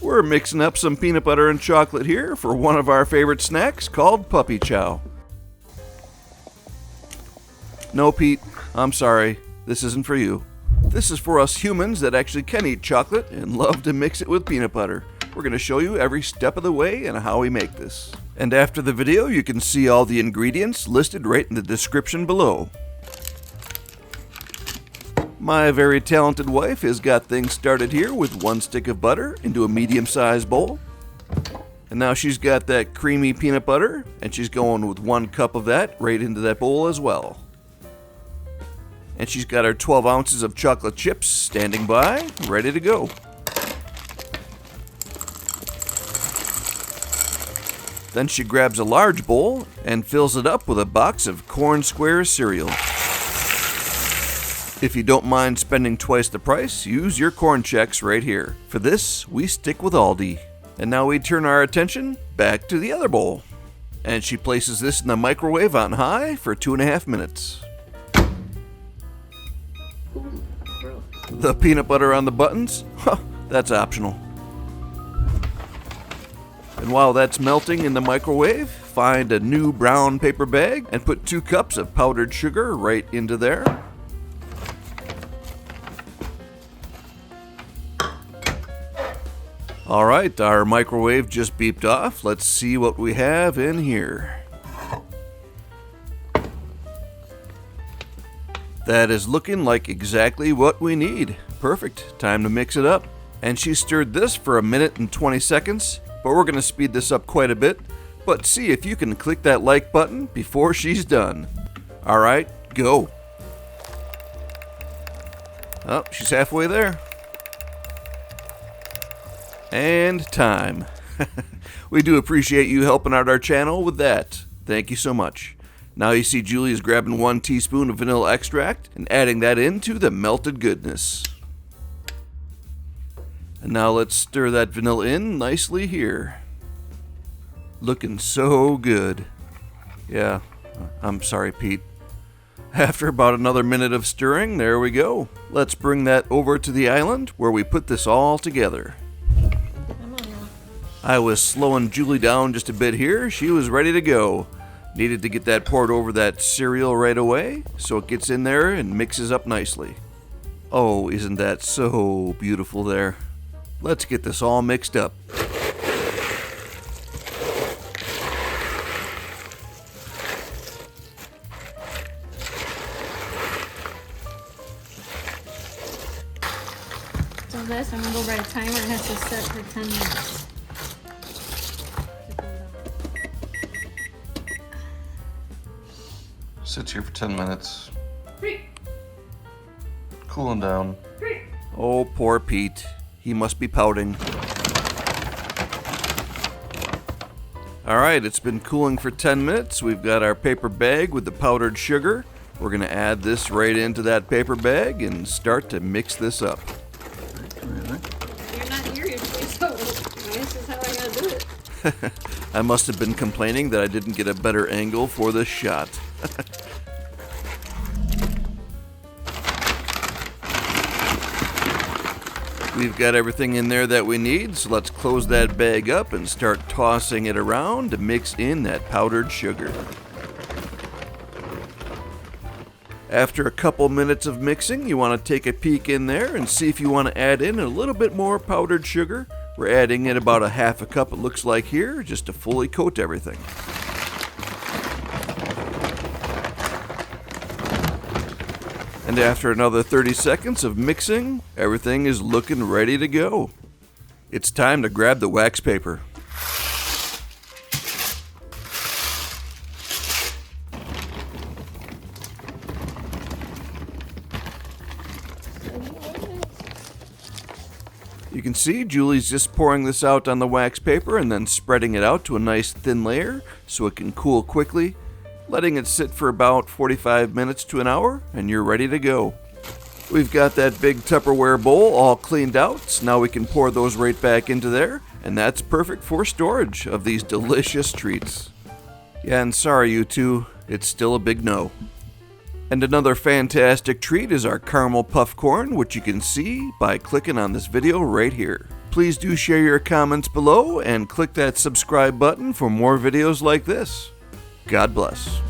We're mixing up some peanut butter and chocolate here for one of our favorite snacks called Puppy Chow. No, Pete, I'm sorry. This isn't for you. This is for us humans that actually can eat chocolate and love to mix it with peanut butter. We're going to show you every step of the way and how we make this. And after the video, you can see all the ingredients listed right in the description below. My very talented wife has got things started here with 1 stick of butter into a medium-sized bowl. And now she's got that creamy peanut butter, and she's going with 1 cup of that right into that bowl as well. And she's got her 12 ounces of chocolate chips standing by, ready to go. Then she grabs a large bowl and fills it up with a box of Corn Squares cereal. If you don't mind spending twice the price, use your Corn Chex right here. For this, we stick with Aldi. And now we turn our attention back to the other bowl. And she places this in the microwave on high for 2.5 minutes. The peanut butter on the buttons? Huh, that's optional. And while that's melting in the microwave, find a new brown paper bag and put 2 cups of powdered sugar right into there. Alright, our microwave just beeped off. Let's see what we have in here. That is looking like exactly what we need. Perfect. Time to mix it up. And she stirred this for 1 minute and 20 seconds, but we're going to speed this up quite a bit. But see if you can click that like button before she's done. Alright, go. Oh, she's halfway there. And time. We do appreciate you helping out our channel with that. Thank you so much. Now you see Julie is grabbing 1 teaspoon of vanilla extract and adding that into the melted goodness. And now let's stir that vanilla in nicely here. Looking so good. Yeah, I'm sorry, Pete. After about another minute of stirring, there we go. Let's bring that over to the island where we put this all together. I was slowing Julie down just a bit here. She was ready to go. Needed to get that poured over that cereal right away so it gets in there and mixes up nicely. Oh, isn't that so beautiful there? Let's get this all mixed up. So this, I'm going to go by a timer. It has to set for 10 minutes. Sits here for 10 minutes. Cooling down. Oh, poor Pete. He must be pouting. Alright, it's been cooling for 10 minutes. We've got our paper bag with the powdered sugar. We're going to add this right into that paper bag and start to mix this up. You're not here usually, so this is how I gotta do it. I must have been complaining that I didn't get a better angle for this shot. We've got everything in there that we need, so let's close that bag up and start tossing it around to mix in that powdered sugar. After a couple minutes of mixing, you want to take a peek in there and see if you want to add in a little bit more powdered sugar. We're adding in about 1/2 cup, it looks like here, just to fully coat everything. And after another 30 seconds of mixing, everything is looking ready to go. It's time to grab the wax paper. You can see Julie's just pouring this out on the wax paper and then spreading it out to a nice thin layer so it can cool quickly, letting it sit for about 45 minutes to an hour, and you're ready to go. We've got that big Tupperware bowl all cleaned out, so now we can pour those right back into there, and that's perfect for storage of these delicious treats. Yeah, and sorry you two, it's still a big no. And another fantastic treat is our caramel puff corn, which you can see by clicking on this video right here. please do share your comments below and click that subscribe button for more videos like this. God bless.